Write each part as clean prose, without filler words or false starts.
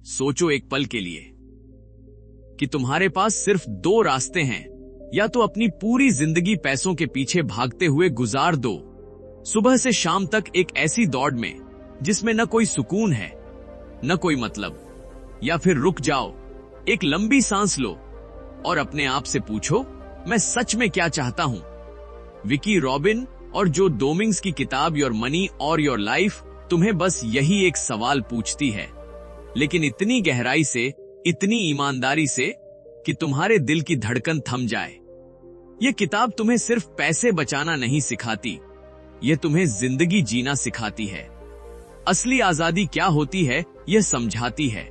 सोचो एक पल के लिए कि तुम्हारे पास सिर्फ दो रास्ते हैं। या तो अपनी पूरी जिंदगी पैसों के पीछे भागते हुए गुजार दो, सुबह से शाम तक एक ऐसी दौड़ में जिसमें न कोई सुकून है न कोई मतलब। या फिर रुक जाओ, एक लंबी सांस लो और अपने आप से पूछो, मैं सच में क्या चाहता हूं। विकी रॉबिन और जो डोमिंग्स की किताब योर मनी और योर लाइफ तुम्हें बस यही एक सवाल पूछती है, लेकिन इतनी गहराई से, इतनी ईमानदारी से कि तुम्हारे दिल की धड़कन थम जाए। यह किताब तुम्हें सिर्फ पैसे बचाना नहीं सिखाती, यह तुम्हें जिंदगी जीना सिखाती है। असली आजादी क्या होती है यह समझाती है।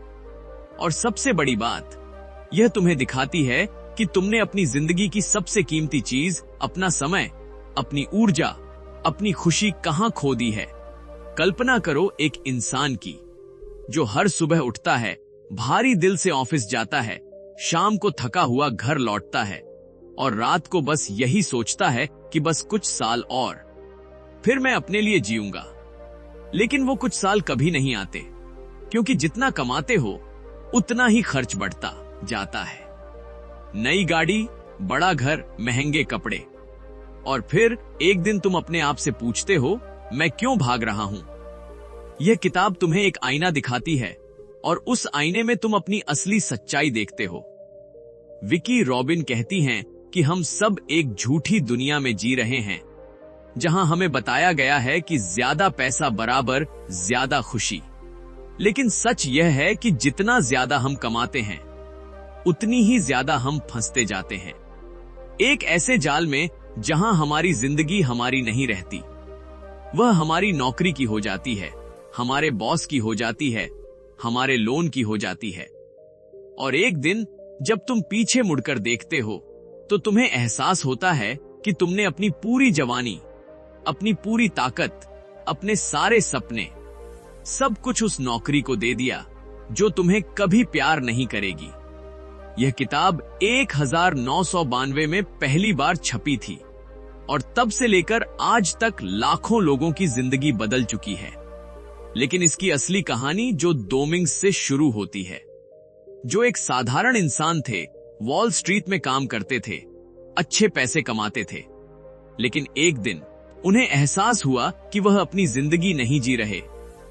और सबसे बड़ी बात, यह तुम्हें दिखाती है कि तुमने अपनी जिंदगी की सबसे कीमती चीज, अपना समय, अपनी ऊर्जा, अपनी खुशी कहां खो दी है। कल्पना करो एक इंसान की जो हर सुबह उठता है, भारी दिल से ऑफिस जाता है, शाम को थका हुआ घर लौटता है और रात को बस यही सोचता है कि बस कुछ साल और, फिर मैं अपने लिए जीऊंगा। लेकिन वो कुछ साल कभी नहीं आते, क्योंकि जितना कमाते हो उतना ही खर्च बढ़ता जाता है। नई गाड़ी, बड़ा घर, महंगे कपड़े, और फिर एक दिन तुम अपने आप से पूछते हो, मैं क्यों भाग रहा हूं। यह किताब तुम्हें एक आईना दिखाती है और उस आईने में तुम अपनी असली सच्चाई देखते हो। विकी रॉबिन कहती हैं कि हम सब एक झूठी दुनिया में जी रहे हैं, जहां हमें बताया गया है कि ज्यादा पैसा बराबर ज्यादा खुशी। लेकिन सच यह है कि जितना ज्यादा हम कमाते हैं उतनी ही ज्यादा हम फंसते जाते हैं, एक ऐसे जाल में जहां हमारी जिंदगी हमारी नहीं रहती। वह हमारी नौकरी की हो जाती है, हमारे बॉस की हो जाती है, हमारे लोन की हो जाती है। और एक दिन जब तुम पीछे मुड़कर देखते हो तो तुम्हें एहसास होता है कि तुमने अपनी पूरी जवानी, अपनी पूरी ताकत, अपने सारे सपने, सब कुछ उस नौकरी को दे दिया जो तुम्हें कभी प्यार नहीं करेगी। यह किताब 1992 में पहली बार छपी थी और तब से लेकर आज तक लाखों लोगों की जिंदगी बदल चुकी है। लेकिन इसकी असली कहानी जो डोमिंग्स से शुरू होती है, जो एक साधारण इंसान थे, वॉल स्ट्रीट में काम करते थे, अच्छे पैसे कमाते थे, लेकिन एक दिन उन्हें एहसास हुआ कि वह अपनी जिंदगी नहीं जी रहे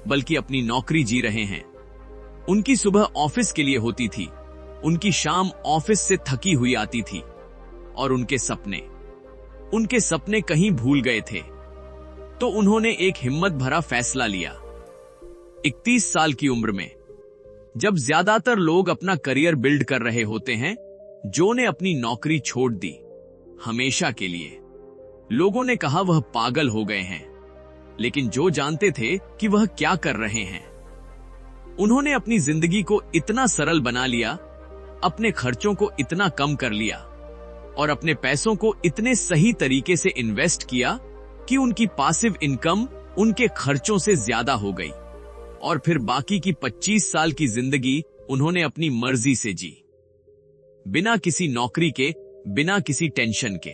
बल्कि अपनी नौकरी जी रहे हैं। उनकी सुबह ऑफिस के लिए होती थी, उनकी शाम ऑफिस से थकी हुई आती थी और उनके सपने कहीं भूल गए थे। तो उन्होंने एक हिम्मत भरा फैसला लिया। 31 साल की उम्र में, जब ज्यादातर लोग अपना करियर बिल्ड कर रहे होते हैं, जो ने अपनी नौकरी छोड़ दी हमेशा के लिए। लोगों ने कहा वह पागल हो गए हैं, लेकिन जो जानते थे कि वह क्या कर रहे हैं, उन्होंने अपनी जिंदगी को इतना सरल बना लिया, अपने खर्चों को इतना कम कर लिया और अपने पैसों को इतने सही तरीके से इन्वेस्ट किया कि उनकी पासिव इनकम उनके खर्चों से ज्यादा हो गई। और फिर बाकी की 25 साल की जिंदगी उन्होंने अपनी मर्जी से जी, बिना किसी नौकरी के, बिना किसी टेंशन के।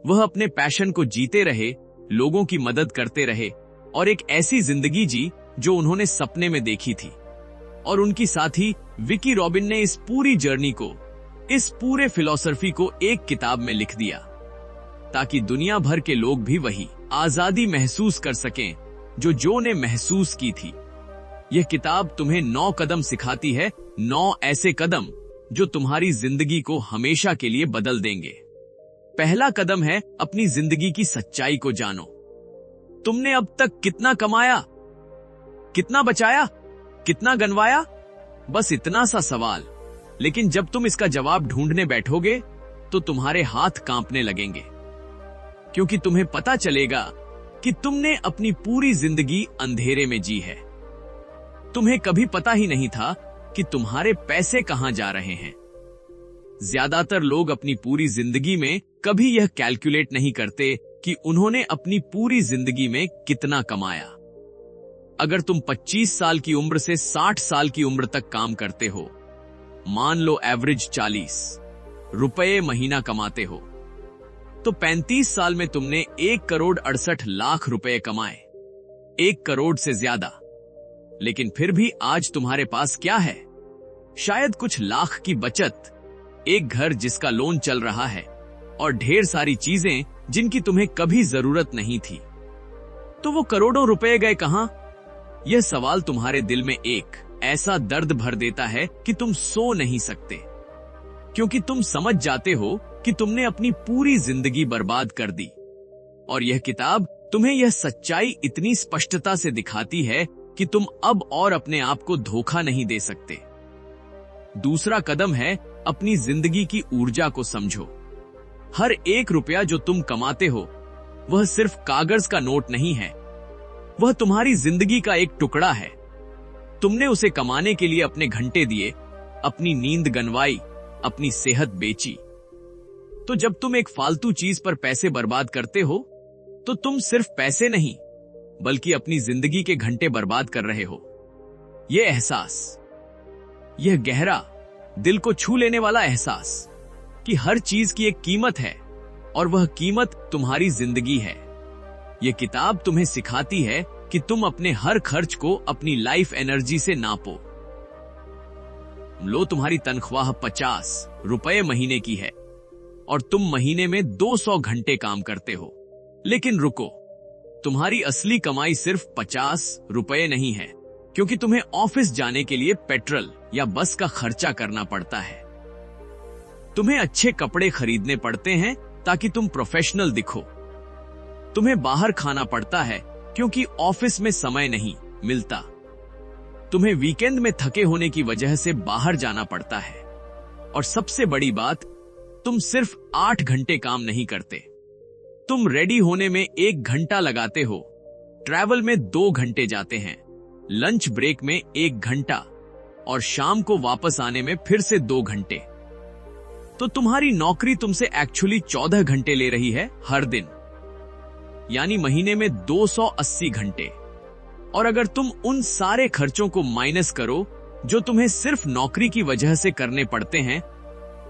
वह अपने पैशन को जीते रहे, लोगों की मदद करते रहे और एक ऐसी जिंदगी जी जो उन्होंने सपने में देखी थी। और उनकी साथी विकी रॉबिन ने इस पूरी जर्नी को, इस पूरे फिलॉसफी को एक किताब में लिख दिया, ताकि दुनिया भर के लोग भी वही आजादी महसूस कर सकें जो ने महसूस की थी। यह किताब तुम्हें 9 कदम सिखाती है, 9 ऐसे कदम जो तुम्हारी जिंदगी को हमेशा के लिए बदल देंगे। पहला कदम है अपनी जिंदगी की सच्चाई को जानो। तुमने अब तक कितना कमाया, कितना बचाया, कितना गंवाया? बस इतना सा सवाल। लेकिन जब तुम इसका जवाब ढूंढने बैठोगे तो तुम्हारे हाथ कांपने लगेंगे, क्योंकि तुम्हें पता चलेगा कि तुमने अपनी पूरी जिंदगी अंधेरे में जी है। तुम्हें कभी पता ही नहीं था कि तुम्हारे पैसे कहां जा रहे हैं। ज्यादातर लोग अपनी पूरी जिंदगी में कभी यह कैलकुलेट नहीं करते कि उन्होंने अपनी पूरी जिंदगी में कितना कमाया। अगर तुम 25 साल की उम्र से 60 साल की उम्र तक काम करते हो, मान लो एवरेज 40 रुपए महीना कमाते हो, तो 35 साल में तुमने 1 करोड़ 68 लाख रुपए कमाए। 1 करोड़ से ज्यादा। लेकिन फिर भी आज तुम्हारे पास क्या है? शायद कुछ लाख की बचत, एक घर जिसका लोन चल रहा है और ढेर सारी चीजें जिनकी तुम्हें कभी जरूरत नहीं थी। तो वो करोड़ों रुपए गए कहां? यह सवाल तुम्हारे दिल में एक ऐसा दर्द भर देता है कि तुम सो नहीं सकते, क्योंकि तुम समझ जाते हो कि तुमने अपनी पूरी जिंदगी बर्बाद कर दी। और यह किताब तुम्हें यह सच्चाई इतनी स्पष्टता से दिखाती है कि तुम अब और अपने आप को धोखा नहीं दे सकते। दूसरा कदम है अपनी जिंदगी की ऊर्जा को समझो। हर एक रुपया जो तुम कमाते हो वह सिर्फ कागज का नोट नहीं है, वह तुम्हारी जिंदगी का एक टुकड़ा है। तुमने उसे कमाने के लिए अपने घंटे दिए, अपनी नींद गंवाई, अपनी सेहत बेची। तो जब तुम एक फालतू चीज पर पैसे बर्बाद करते हो तो तुम सिर्फ पैसे नहीं बल्कि अपनी जिंदगी के घंटे बर्बाद कर रहे हो। यह एहसास, यह गहरा, दिल को छू लेने वाला एहसास कि हर चीज की एक कीमत है और वह कीमत तुम्हारी जिंदगी है। यह किताब तुम्हें सिखाती है कि तुम अपने हर खर्च को अपनी लाइफ एनर्जी से नापो। लो, तुम्हारी तनख्वाह 50 रुपए महीने की है और तुम महीने में 200 घंटे काम करते हो। लेकिन रुको, तुम्हारी असली कमाई सिर्फ 50 रुपए नहीं है, क्योंकि तुम्हें ऑफिस जाने के लिए पेट्रोल या बस का खर्चा करना पड़ता है। तुम्हें अच्छे कपड़े खरीदने पड़ते हैं ताकि तुम प्रोफेशनल दिखो। तुम्हें बाहर खाना पड़ता है क्योंकि ऑफिस में समय नहीं मिलता। तुम्हें वीकेंड में थके होने की वजह से बाहर जाना पड़ता है। और सबसे बड़ी बात, तुम सिर्फ 8 घंटे काम नहीं करते, तुम रेडी होने में 1 घंटा लगाते हो, ट्रैवल में 2 घंटे जाते हैं, लंच ब्रेक में 1 घंटा और शाम को वापस आने में फिर से 2 घंटे। तो तुम्हारी नौकरी तुमसे एक्चुअली 14 घंटे ले रही है हर दिन, यानी महीने में 280 घंटे। और अगर तुम उन सारे खर्चों को माइनस करो जो तुम्हें सिर्फ नौकरी की वजह से करने पड़ते हैं,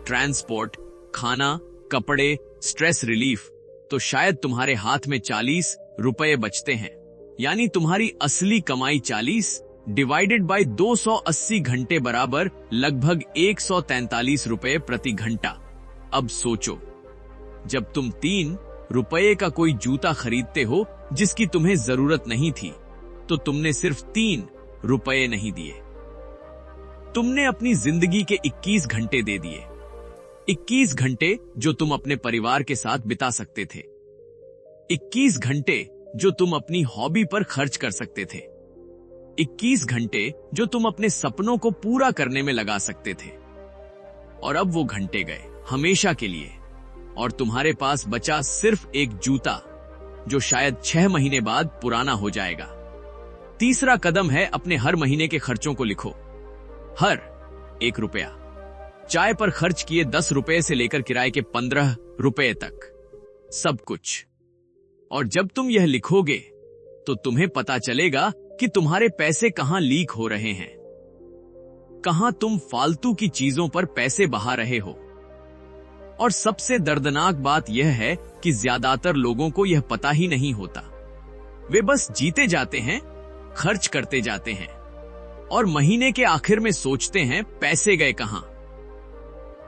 ट्रांसपोर्ट, खाना, कपड़े, स्ट्रेस रिलीफ, तो शायद तुम्हारे हाथ में 40 रुपए बचते हैं। यानी तुम्हारी असली कमाई 40 डिवाइडेड बाय 280 घंटे बराबर लगभग 143 रुपए प्रति घंटा। अब सोचो, जब तुम 3 रुपए का कोई जूता खरीदते हो जिसकी तुम्हें जरूरत नहीं थी, तो तुमने सिर्फ 3 रुपए नहीं दिए, तुमने अपनी जिंदगी के 21 घंटे दे दिए। 21 घंटे जो तुम अपने परिवार के साथ बिता सकते थे, 21 घंटे जो तुम अपनी हॉबी पर खर्च कर सकते थे, 21 घंटे जो तुम अपने सपनों को पूरा करने में लगा सकते थे। और अब वो घंटे गए हमेशा के लिए, और तुम्हारे पास बचा सिर्फ एक जूता जो शायद 6 महीने बाद पुराना हो जाएगा। तीसरा कदम है अपने हर महीने के खर्चों को लिखो। हर 1 रुपया, चाय पर खर्च किए 10 रुपए से लेकर किराए के 15 रुपए तक, सब कुछ। और जब तुम यह लिखोगे तो तुम्हें पता चलेगा कि तुम्हारे पैसे कहां लीक हो रहे हैं, कहां तुम फालतू की चीजों पर पैसे बहा रहे हो। और सबसे दर्दनाक बात यह है कि ज्यादातर लोगों को यह पता ही नहीं होता। वे बस जीते जाते हैं, खर्च करते जाते हैं और महीने के आखिर में सोचते हैं पैसे गए कहां।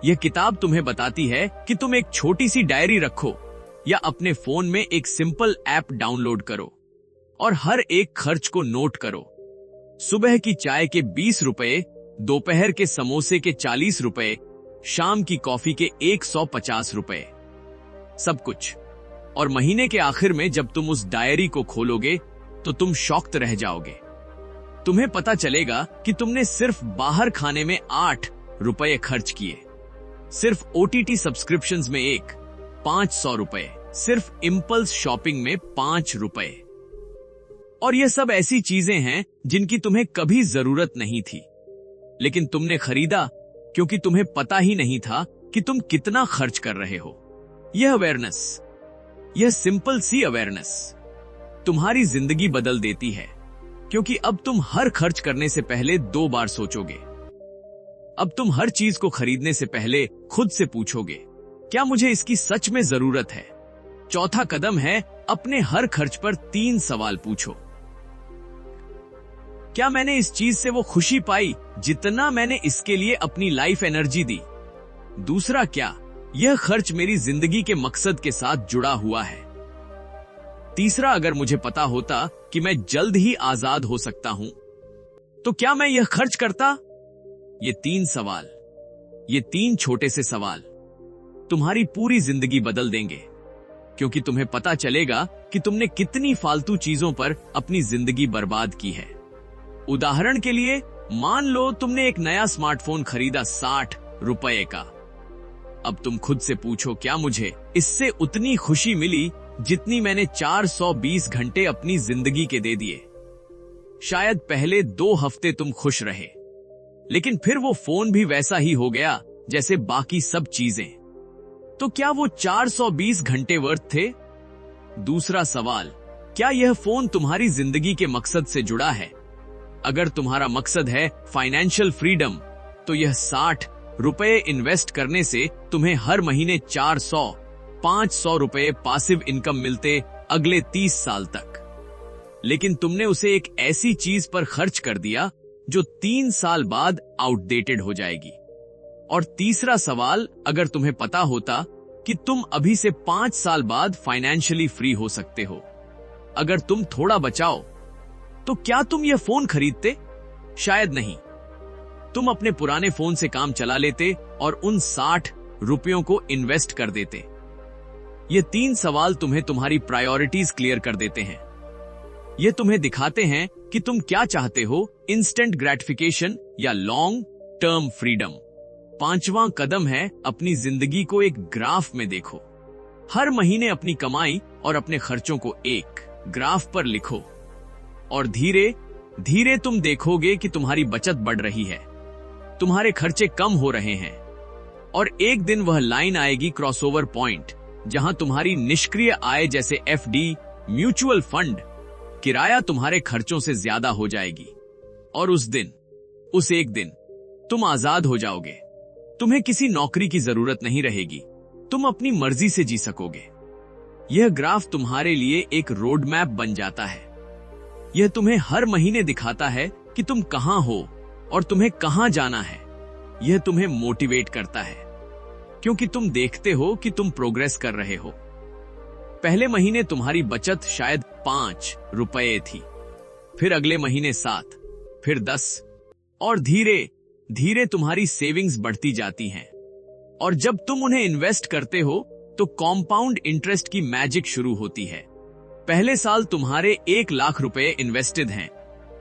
यह किताब तुम्हें बताती है कि तुम एक छोटी सी डायरी रखो या अपने फोन में एक सिंपल ऐप डाउनलोड करो और हर एक खर्च को नोट करो। सुबह की चाय के 20 रुपए, दोपहर के समोसे के 40 रुपए, शाम की कॉफी के 150 रुपए, सब कुछ। और महीने के आखिर में जब तुम उस डायरी को खोलोगे तो तुम शॉक्ड रह जाओगे। तुम्हें पता चलेगा कि तुमने सिर्फ बाहर खाने में 8 रुपए खर्च किए, सिर्फ OTT सब्सक्रिप्शंस में 500 रुपए, सिर्फ इंपल्स शॉपिंग में 5 रुपए। और यह सब ऐसी चीजें हैं जिनकी तुम्हें कभी जरूरत नहीं थी, लेकिन तुमने खरीदा क्योंकि तुम्हें पता ही नहीं था कि तुम कितना खर्च कर रहे हो। यह अवेयरनेस, यह सिंपल सी अवेयरनेस तुम्हारी जिंदगी बदल देती है, क्योंकि अब तुम हर खर्च करने से पहले 2 बार सोचोगे। अब तुम हर चीज को खरीदने से पहले खुद से पूछोगे, क्या मुझे इसकी सच में जरूरत है? चौथा कदम है अपने हर खर्च पर 3 सवाल पूछो। क्या मैंने इस चीज से वो खुशी पाई जितना मैंने इसके लिए अपनी लाइफ एनर्जी दी? दूसरा, क्या यह खर्च मेरी जिंदगी के मकसद के साथ जुड़ा हुआ है? तीसरा, अगर मुझे पता होता कि मैं जल्द ही आजाद हो सकता हूं, तो क्या मैं यह खर्च करता? ये 3 सवाल, ये 3 छोटे से सवाल तुम्हारी पूरी जिंदगी बदल देंगे, क्योंकि तुम्हें पता चलेगा कि तुमने कितनी फालतू चीजों पर अपनी जिंदगी बर्बाद की है। उदाहरण के लिए, मान लो तुमने एक नया स्मार्टफोन खरीदा 60 रुपए का। अब तुम खुद से पूछो, क्या मुझे इससे उतनी खुशी मिली जितनी मैंने 420 घंटे अपनी जिंदगी के दे दिए? शायद पहले 2 हफ्ते तुम खुश रहे, लेकिन फिर वो फोन भी वैसा ही हो गया जैसे बाकी सब चीजें। तो क्या वो 420 घंटे वर्थ थे? दूसरा सवाल, क्या यह फोन तुम्हारी जिंदगी के मकसद से जुड़ा है? अगर तुम्हारा मकसद है फाइनेंशियल फ्रीडम, तो यह 60 रुपए इन्वेस्ट करने से तुम्हें हर महीने 400-500 रुपए पासिव इनकम मिलते अगले 30 साल तक। लेकिन तुमने उसे एक ऐसी चीज पर खर्च कर दिया जो 3 साल बाद आउटडेटेड हो जाएगी। और तीसरा सवाल, अगर तुम्हें पता होता कि तुम अभी से 5 साल बाद फाइनेंशियली फ्री हो सकते हो, अगर तुम थोड़ा बचाओ, तो क्या तुम यह फोन खरीदते? शायद नहीं। तुम अपने पुराने फोन से काम चला लेते और उन 60 रुपयों को इन्वेस्ट कर देते। ये 3 सवाल तुम्हें तुम्हारी प्रायोरिटीज क्लियर कर देते हैं। ये तुम्हें दिखाते हैं कि तुम क्या चाहते हो, इंस्टेंट ग्रेटिफिकेशन या लॉन्ग टर्म फ्रीडम। 5वां कदम है, अपनी जिंदगी को एक ग्राफ में देखो। हर महीने अपनी कमाई और अपने खर्चों को एक ग्राफ पर लिखो, और धीरे धीरे तुम देखोगे कि तुम्हारी बचत बढ़ रही है, तुम्हारे खर्चे कम हो रहे हैं, और एक दिन वह लाइन आएगी, क्रॉसओवर पॉइंट, जहां तुम्हारी निष्क्रिय आय जैसे एफडी, म्यूचुअल फंड, किराया तुम्हारे खर्चों से ज्यादा हो जाएगी। और उस एक दिन तुम आजाद हो जाओगे। तुम्हें किसी नौकरी की जरूरत नहीं रहेगी, तुम अपनी मर्जी से जी सकोगे। यह ग्राफ तुम्हारे लिए एक रोड मैप बन जाता है। यह तुम्हें हर महीने दिखाता है कि तुम कहां हो और तुम्हें कहां जाना है। यह तुम्हें मोटिवेट करता है, क्योंकि तुम देखते हो कि तुम प्रोग्रेस कर रहे हो। पहले महीने तुम्हारी बचत शायद 5 रुपए थी, फिर अगले महीने 7, फिर 10, और धीरे धीरे तुम्हारी सेविंग्स बढ़ती जाती हैं। और जब तुम उन्हें इन्वेस्ट करते हो, तो कॉम्पाउंड इंटरेस्ट की मैजिक शुरू होती है। पहले साल तुम्हारे 1 लाख रुपए इन्वेस्टेड हैं,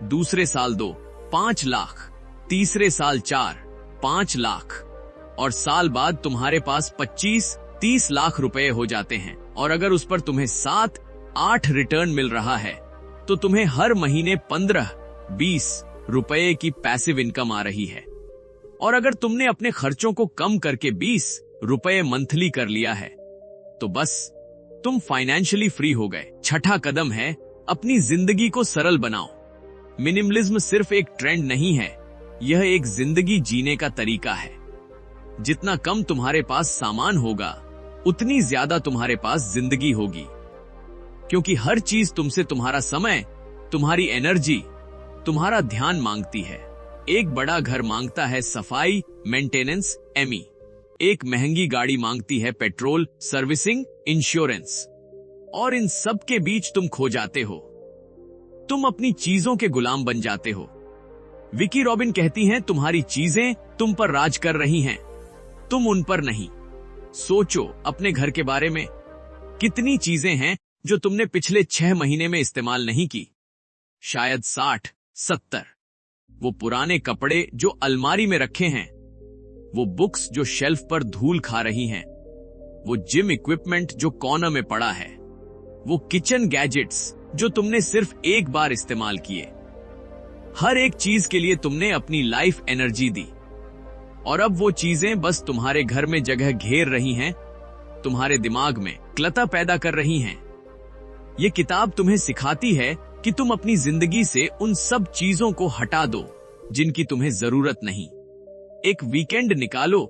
दूसरे साल 2, 5 लाख, तीसरे साल 4, 5 लाख, और साल बाद तुम्हारे पास 25-30 लाख रुपए हो जाते हैं। और अगर उस पर तुम्हें 7-8 रिटर्न मिल रहा है, तो तुम्हें हर महीने 15-20 रुपए की पैसिव इनकम आ रही है। और अगर तुमने अपने खर्चों को कम करके 20 रुपए मंथली कर लिया है, तो बस तुम फाइनेंशियली फ्री हो गए। छठा कदम है, अपनी जिंदगी को सरल बनाओ। मिनिमलिज्म सिर्फ एक ट्रेंड नहीं है, यह एक जिंदगी जीने का तरीका है। जितना कम तुम्हारे पास सामान होगा, उतनी ज्यादा तुम्हारे पास जिंदगी होगी, क्योंकि हर चीज तुमसे तुम्हारा समय, तुम्हारी एनर्जी, तुम्हारा ध्यान मांगती है। एक बड़ा घर मांगता है सफाई, मेंटेनेंस, एमी। एक महंगी गाड़ी मांगती है पेट्रोल, सर्विसिंग, इंश्योरेंस। और इन सब के बीच तुम खो जाते हो। तुम अपनी चीजों के गुलाम बन जाते हो। विकी रॉबिन कहती हैं, तुम्हारी चीजें तुम पर राज कर रही हैं, तुम उन पर नहीं। सोचो अपने घर के बारे में, कितनी चीजें हैं जो तुमने पिछले 6 महीने में इस्तेमाल नहीं की? शायद 60-70। वो पुराने कपड़े जो अलमारी में रखे हैं, वो बुक्स जो शेल्फ पर धूल खा रही हैं, वो जिम इक्विपमेंट जो कॉर्नर में पड़ा है, वो किचन गैजेट्स जो तुमने सिर्फ एक बार इस्तेमाल किए। हर एक चीज के लिए तुमने अपनी लाइफ एनर्जी दी, और अब वो चीजें बस तुम्हारे घर में जगह घेर रही हैं, तुम्हारे दिमाग में क्लता पैदा कर रही हैं। ये किताब तुम्हें सिखाती है कि तुम अपनी जिंदगी से उन सब चीजों को हटा दो जिनकी तुम्हें जरूरत नहीं। एक वीकेंड निकालो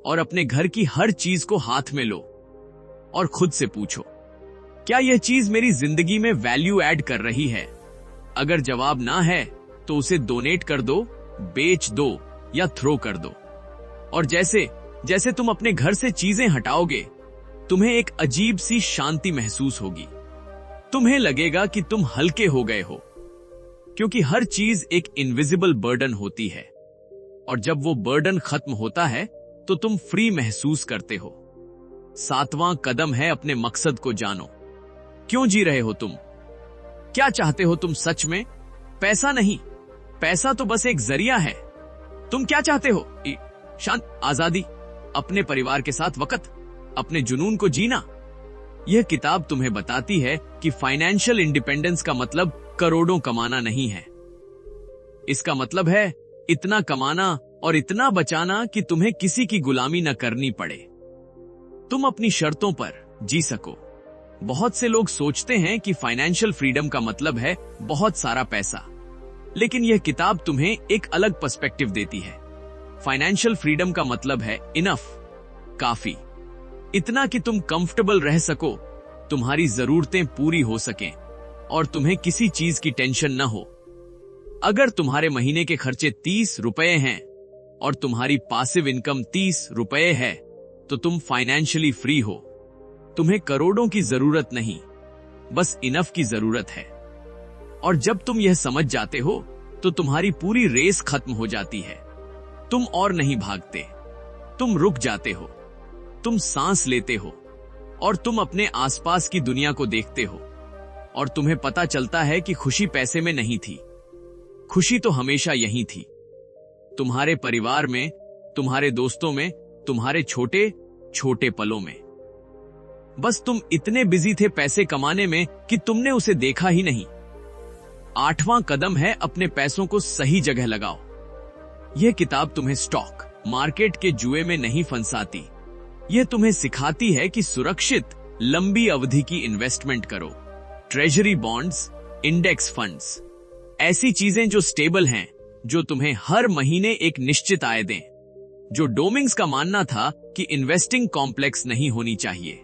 और अपने घर की हर चीज को हाथ में लो और खुद से पूछो, क्या यह चीज मेरी जिंदगी में वैल्यू ऐड कर रही है? अगर जवाब ना है, तो उसे डोनेट कर दो, बेच दो या थ्रो कर दो। और जैसे जैसे तुम अपने घर से चीजें हटाओगे, तुम्हें एक अजीब सी शांति महसूस होगी। तुम्हें लगेगा कि तुम हल्के हो गए हो, क्योंकि हर चीज एक इनविजिबल बर्डन होती है। और जब वो बर्डन खत्म होता है तो तुम फ्री महसूस करते हो। 7वां कदम है अपने मकसद को जानो। क्यों जी रहे हो तुम? क्या चाहते हो तुम सच में? पैसा नहीं, पैसा तो बस एक जरिया है। तुम क्या चाहते हो? शांत, आजादी, अपने परिवार के साथ वक्त, अपने जुनून को जीना। यह किताब तुम्हें बताती है कि फाइनेंशियल इंडिपेंडेंस का मतलब करोड़ों कमाना नहीं है। इसका मतलब है इतना कमाना और इतना बचाना कि तुम्हें किसी की गुलामी न करनी पड़े, तुम अपनी शर्तों पर जी सको। बहुत से लोग सोचते हैं कि फाइनेंशियल फ्रीडम का मतलब है बहुत सारा पैसा, लेकिन यह किताब तुम्हें एक अलग पर्सपेक्टिव देती है। फाइनेंशियल फ्रीडम का मतलब है इनफ, काफी, इतना कि तुम कंफर्टेबल रह सको, तुम्हारी जरूरतें पूरी हो सकें और तुम्हें किसी चीज की टेंशन न हो। अगर तुम्हारे महीने के खर्चे 30 रुपए हैं और तुम्हारी पासिव इनकम 30 रुपए है, तो तुम फाइनेंशियली फ्री हो। तुम्हें करोड़ों की जरूरत नहीं, बस इनफ की जरूरत है। और जब तुम यह समझ जाते हो तो तुम्हारी पूरी रेस खत्म हो जाती है। तुम और नहीं भागते, तुम रुक जाते हो, तुम सांस लेते हो और तुम अपने आसपास की दुनिया को देखते हो। और तुम्हें पता चलता है कि खुशी पैसे में नहीं थी, खुशी तो हमेशा यही थी, तुम्हारे परिवार में, तुम्हारे दोस्तों में, तुम्हारे छोटे छोटे पलों में। बस तुम इतने बिजी थे पैसे कमाने में कि तुमने उसे देखा ही नहीं। 8वां कदम है अपने पैसों को सही जगह लगाओ। यह किताब तुम्हें स्टॉक मार्केट के जुए में नहीं फंसाती। यह तुम्हें सिखाती है कि सुरक्षित लंबी अवधि की इन्वेस्टमेंट करो। ट्रेजरी बॉन्ड्स, इंडेक्स फंड्स, ऐसी चीजें जो स्टेबल हैं, जो तुम्हें हर महीने एक निश्चित आय दें। जो डोमिंग्स का मानना था कि इन्वेस्टिंग कॉम्प्लेक्स नहीं होनी चाहिए,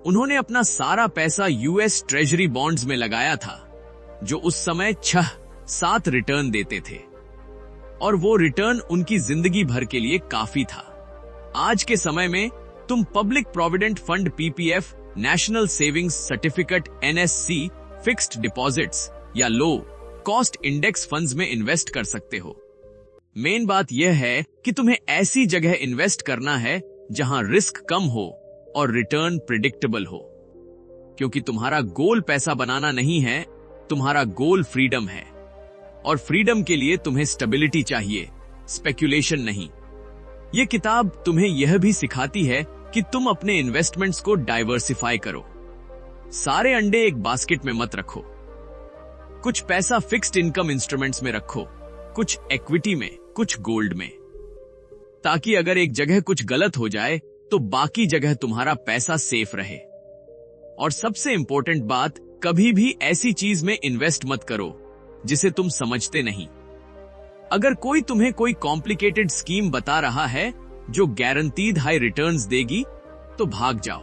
उन्होंने अपना सारा पैसा यूएस ट्रेजरी बॉन्ड्स में लगाया था, जो उस समय 6-7 रिटर्न देते थे, और वो रिटर्न उनकी जिंदगी भर के लिए काफी था। आज के समय में तुम public provident fund PPF, national savings certificate NSC, fixed deposits या लो कॉस्ट इंडेक्स फंड्स में इन्वेस्ट कर सकते हो। मेन बात यह है कि तुम्हें ऐसी जगह इन्वेस्ट करना है जहां रिस्क कम हो और रिटर्न प्रिडिक्टेबल हो, क्योंकि तुम्हारा गोल पैसा बनाना नहीं है, तुम्हारा गोल फ्रीडम है। और फ्रीडम के लिए तुम्हें स्टेबिलिटी चाहिए, स्पेक्यूलेशन नहीं। यह किताब तुम्हें यह भी सिखाती है कि तुम अपने इन्वेस्टमेंट्स को डाइवर्सिफाई करो। सारे अंडे एक बास्केट में मत रखो। कुछ पैसा फिक्स्ड इनकम इंस्ट्रूमेंट्स में रखो, कुछ इक्विटी में, कुछ गोल्ड में, ताकि अगर एक जगह कुछ गलत हो जाए तो बाकी जगह तुम्हारा पैसा सेफ रहे। और सबसे इंपॉर्टेंट बात, कभी भी ऐसी चीज में इन्वेस्ट मत करो जिसे तुम समझते नहीं। अगर कोई तुम्हें कोई कॉम्प्लिकेटेड स्कीम बता रहा है जो गारंटीड हाई रिटर्न्स देगी, तो भाग जाओ,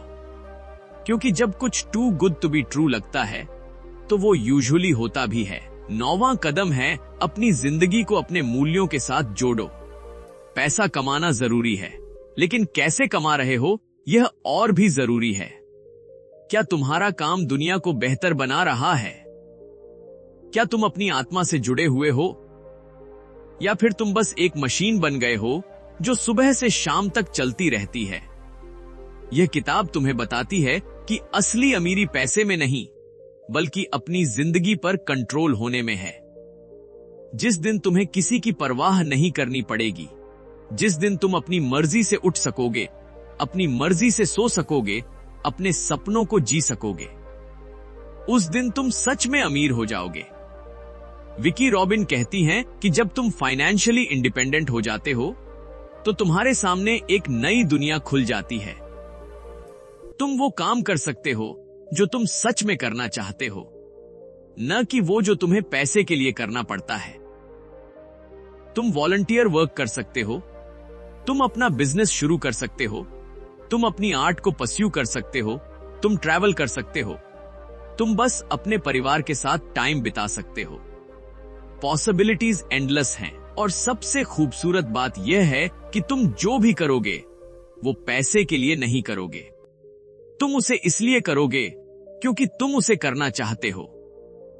क्योंकि जब कुछ too good to be true लगता है तो वो यूजुअली होता भी है। 9वां कदम है अपनी जिंदगी को अपने मूल्यों के साथ जोड़ो। पैसा कमाना जरूरी है, लेकिन कैसे कमा रहे हो यह और भी जरूरी है। क्या तुम्हारा काम दुनिया को बेहतर बना रहा है? क्या तुम अपनी आत्मा से जुड़े हुए हो, या फिर तुम बस एक मशीन बन गए हो जो सुबह से शाम तक चलती रहती है? यह किताब तुम्हें बताती है कि असली अमीरी पैसे में नहीं, बल्कि अपनी जिंदगी पर कंट्रोल होने में है। जिस दिन तुम्हें किसी की परवाह नहीं करनी पड़ेगी, जिस दिन तुम अपनी मर्जी से उठ सकोगे, अपनी मर्जी से सो सकोगे, अपने सपनों को जी सकोगे, उस दिन तुम सच में अमीर हो जाओगे। विकी रॉबिन कहती हैं कि जब तुम फाइनेंशियली इंडिपेंडेंट हो जाते हो तो तुम्हारे सामने एक नई दुनिया खुल जाती है। तुम वो काम कर सकते हो जो तुम सच में करना चाहते हो, न कि वो जो तुम्हें पैसे के लिए करना पड़ता है। तुम वॉलंटियर वर्क कर सकते हो, तुम अपना बिजनेस शुरू कर सकते हो, तुम अपनी आर्ट को परस्यू कर सकते हो, तुम ट्रैवल कर सकते हो, तुम बस अपने परिवार के साथ टाइम बिता सकते हो। पॉसिबिलिटीज एंडलेस हैं। और सबसे खूबसूरत बात यह है कि तुम जो भी करोगे वो पैसे के लिए नहीं करोगे, तुम उसे इसलिए करोगे क्योंकि तुम उसे करना चाहते हो।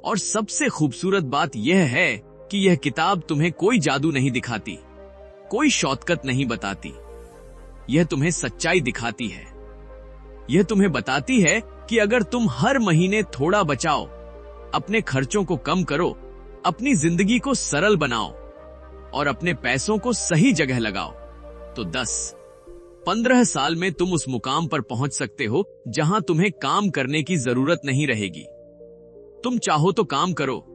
और सबसे खूबसूरत बात यह है कि यह किताब तुम्हें कोई जादू नहीं दिखाती, कोई शॉर्टकट नहीं बताती। यह तुम्हें सच्चाई दिखाती है। यह तुम्हें बताती है कि अगर तुम हर महीने थोड़ा बचाओ, अपने खर्चों को कम करो, अपनी जिंदगी को सरल बनाओ और अपने पैसों को सही जगह लगाओ, तो 10-15 साल में तुम उस मुकाम पर पहुंच सकते हो जहां तुम्हें काम करने की जरूरत नहीं रहेगी। तुम चाहो तो काम करो,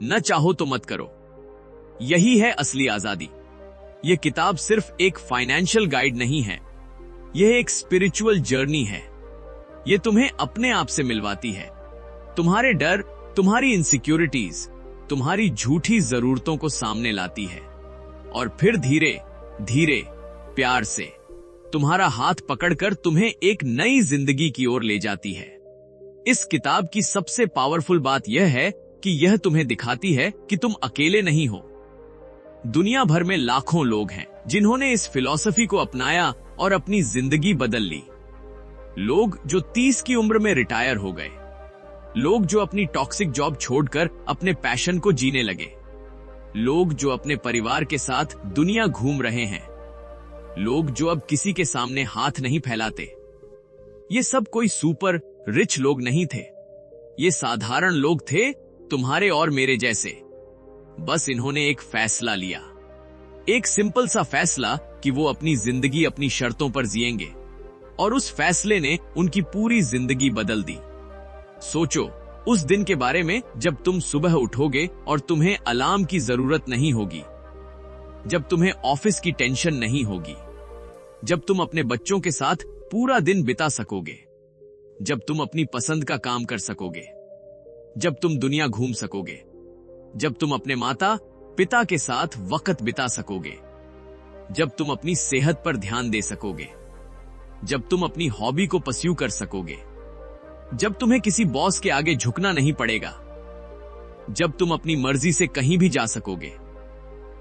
न चाहो तो मत करो। यही है असली आजादी। यह किताब सिर्फ एक फाइनेंशियल गाइड नहीं है, यह एक स्पिरिचुअल जर्नी है। यह तुम्हें अपने आप से मिलवाती है, तुम्हारे डर, तुम्हारी इनसिक्योरिटीज, तुम्हारी झूठी जरूरतों को सामने लाती है और फिर धीरे धीरे प्यार से तुम्हारा हाथ पकड़कर तुम्हें एक नई जिंदगी की ओर ले जाती है। इस किताब की सबसे पावरफुल बात यह है कि यह तुम्हें दिखाती है कि तुम अकेले नहीं हो। दुनिया भर में लाखों लोग हैं जिन्होंने इस फिलॉसफी को अपनाया और अपनी जिंदगी बदल ली। लोग जो 30 की उम्र में रिटायर हो गए, लोग जो अपनी टॉक्सिक जॉब छोड़कर अपने पैशन को जीने लगे, लोग जो अपने परिवार के साथ दुनिया घूम रहे हैं, लोग जो अब किसी के सामने हाथ नहीं फैलाते। ये सब कोई सुपर रिच लोग नहीं थे, ये साधारण लोग थे, तुम्हारे और मेरे जैसे। बस इन्होंने एक फैसला लिया, एक सिंपल सा फैसला कि वो अपनी जिंदगी अपनी शर्तों पर जिएंगे, और उस फैसले ने उनकी पूरी जिंदगी बदल दी। सोचो उस दिन के बारे में जब तुम सुबह उठोगे और तुम्हें अलार्म की जरूरत नहीं होगी, जब तुम्हें ऑफिस की टेंशन नहीं होगी, जब तुम अपने बच्चों के साथ पूरा दिन बिता सकोगे, जब तुम अपनी पसंद का काम कर सकोगे, जब तुम दुनिया घूम सकोगे, जब तुम अपने माता पिता के साथ वक्त बिता सकोगे, जब तुम अपनी सेहत पर ध्यान दे सकोगे, जब तुम अपनी हॉबी को परस्यू कर सकोगे, जब तुम्हें किसी बॉस के आगे झुकना नहीं पड़ेगा, जब तुम अपनी मर्जी से कहीं भी जा सकोगे,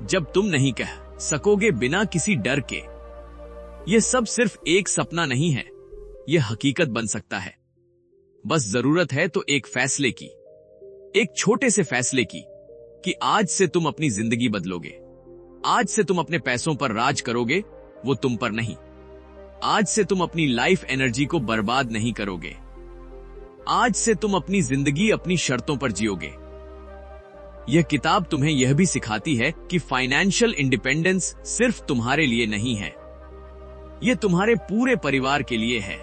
जब तुम नहीं कह सकोगे बिना किसी डर के। यह सब सिर्फ एक सपना नहीं है, यह हकीकत बन सकता है। बस जरूरत है तो एक फैसले की, एक छोटे से फैसले की, कि आज से तुम अपनी जिंदगी बदलोगे। आज से तुम अपने पैसों पर राज करोगे, वो तुम पर नहीं। आज से तुम अपनी लाइफ एनर्जी को बर्बाद नहीं करोगे। आज से तुम अपनी जिंदगी अपनी शर्तों पर जियोगे। यह किताब तुम्हें यह भी सिखाती है कि फाइनेंशियल इंडिपेंडेंस सिर्फ तुम्हारे लिए नहीं है, यह तुम्हारे पूरे परिवार के लिए है।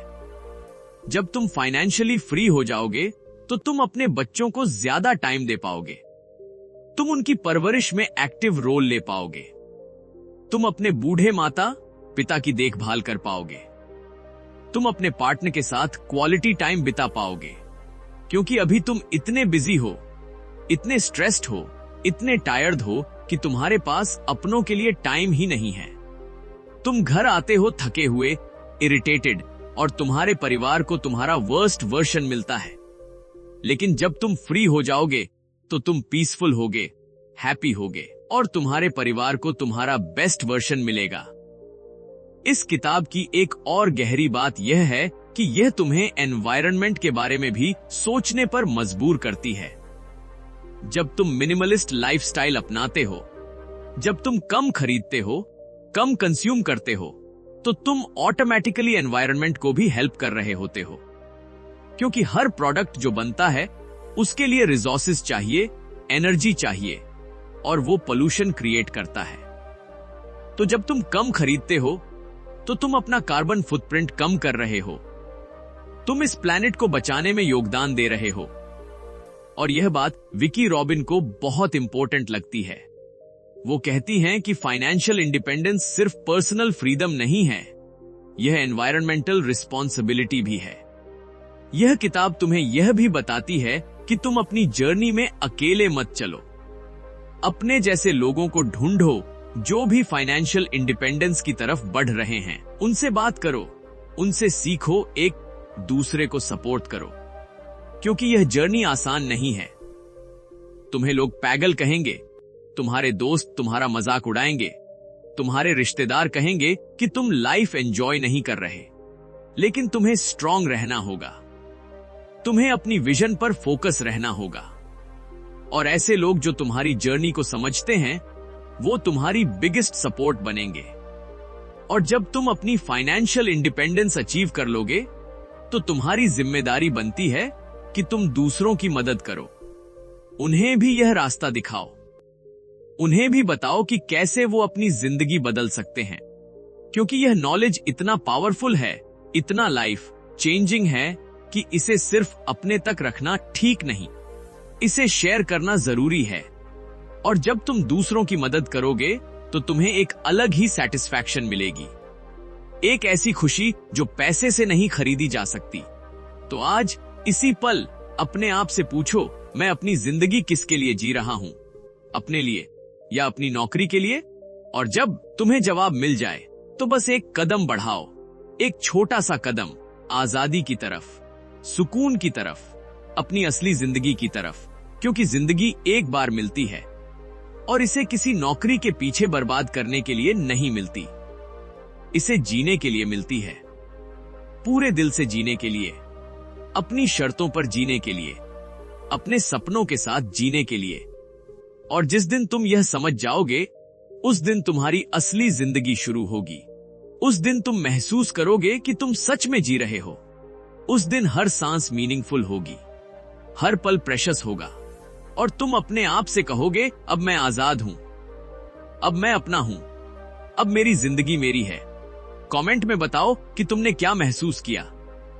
जब तुम फाइनेंशियली फ्री हो जाओगे तो तुम अपने बच्चों को ज्यादा टाइम दे पाओगे, तुम उनकी परवरिश में एक्टिव रोल ले पाओगे, तुम अपने बूढ़े माता पिता की देखभाल कर पाओगे, तुम अपने पार्टनर के साथ क्वालिटी टाइम बिता पाओगे। क्योंकि अभी तुम इतने बिजी हो, इतने स्ट्रेस्ड हो, इतने टायर्ड हो कि तुम्हारे पास अपनों के लिए टाइम ही नहीं है। तुम घर आते हो थके हुए, इरिटेटेड, और तुम्हारे परिवार को तुम्हारा वर्स्ट वर्जन मिलता है। लेकिन जब तुम फ्री हो जाओगे तो तुम पीसफुल होगे, हैप्पी होगे, और तुम्हारे परिवार को तुम्हारा बेस्ट वर्जन मिलेगा। इस किताब की एक और गहरी बात यह है कि यह तुम्हें एनवायरनमेंट के बारे में भी सोचने पर मजबूर करती है। जब तुम मिनिमलिस्ट लाइफस्टाइल अपनाते हो, जब तुम कम खरीदते हो, कम कंज्यूम करते हो, तो तुम ऑटोमेटिकली एनवायरनमेंट को भी हेल्प कर रहे होते हो। क्योंकि हर प्रोडक्ट जो बनता है उसके लिए रिसोर्सेज चाहिए, एनर्जी चाहिए, और वो पोल्यूशन क्रिएट करता है। तो जब तुम कम खरीदते हो तो तुम अपना कार्बन फुटप्रिंट कम कर रहे हो, तुम इस प्लैनेट को बचाने में योगदान दे रहे हो। और यह बात विकी रॉबिन को बहुत इंपॉर्टेंट लगती है। वो कहती हैं कि फाइनेंशियल इंडिपेंडेंस सिर्फ पर्सनल फ्रीडम नहीं है, यह एनवायरमेंटल रिस्पॉन्सिबिलिटी भी है। यह किताब तुम्हें यह भी बताती है कि तुम अपनी जर्नी में अकेले मत चलो। अपने जैसे लोगों को ढूंढो जो भी फाइनेंशियल इंडिपेंडेंस की तरफ बढ़ रहे हैं, उनसे बात करो, उनसे सीखो, एक दूसरे को सपोर्ट करो। क्योंकि यह जर्नी आसान नहीं है। तुम्हें लोग पागल कहेंगे, तुम्हारे दोस्त तुम्हारा मजाक उड़ाएंगे, तुम्हारे रिश्तेदार कहेंगे कि तुम लाइफ एंजॉय नहीं कर रहे। लेकिन तुम्हें स्ट्रांग रहना होगा, तुम्हें अपनी विजन पर फोकस रहना होगा। और ऐसे लोग जो तुम्हारी जर्नी को समझते हैं, वो तुम्हारी बिगेस्ट सपोर्ट बनेंगे। और जब तुम अपनी फाइनेंशियल इंडिपेंडेंस अचीव कर लोगे, तो तुम्हारी जिम्मेदारी बनती है कि तुम दूसरों की मदद करो, उन्हें भी यह रास्ता दिखाओ, उन्हें भी बताओ कि कैसे वो अपनी जिंदगी बदल सकते हैं। क्योंकि यह नॉलेज इतना पावरफुल है, इतना लाइफ चेंजिंग है कि इसे सिर्फ अपने तक रखना ठीक नहीं, इसे शेयर करना जरूरी है। और जब तुम दूसरों की मदद करोगे तो तुम्हें एक अलग ही सेटिस्फैक्शन मिलेगी, एक ऐसी खुशी जो पैसे से नहीं खरीदी जा सकती। तो आज इसी पल अपने आप से पूछो, मैं अपनी जिंदगी किसके लिए जी रहा हूं, अपने लिए या अपनी नौकरी के लिए? और जब तुम्हें जवाब मिल जाए तो बस एक कदम बढ़ाओ, एक छोटा सा कदम आजादी की तरफ, सुकून की तरफ, अपनी असली जिंदगी की तरफ। क्योंकि जिंदगी एक बार मिलती है और इसे किसी नौकरी के पीछे बर्बाद करने के लिए नहीं मिलती, इसे जीने के लिए मिलती है, पूरे दिल से जीने के लिए, अपनी शर्तों पर जीने के लिए, अपने सपनों के साथ जीने के लिए। और जिस दिन तुम यह समझ जाओगे, उस दिन तुम्हारी असली जिंदगी शुरू होगी। उस दिन तुम महसूस करोगे कि तुम सच में जी रहे हो। उस दिन हर सांस मीनिंगफुल होगी, हर पल प्रेशियस होगा, और तुम अपने आप से कहोगे, अब मैं आजाद हूं, अब मैं अपना हूं, अब मेरी जिंदगी मेरी है। कमेंट में बताओ कि तुमने क्या महसूस किया।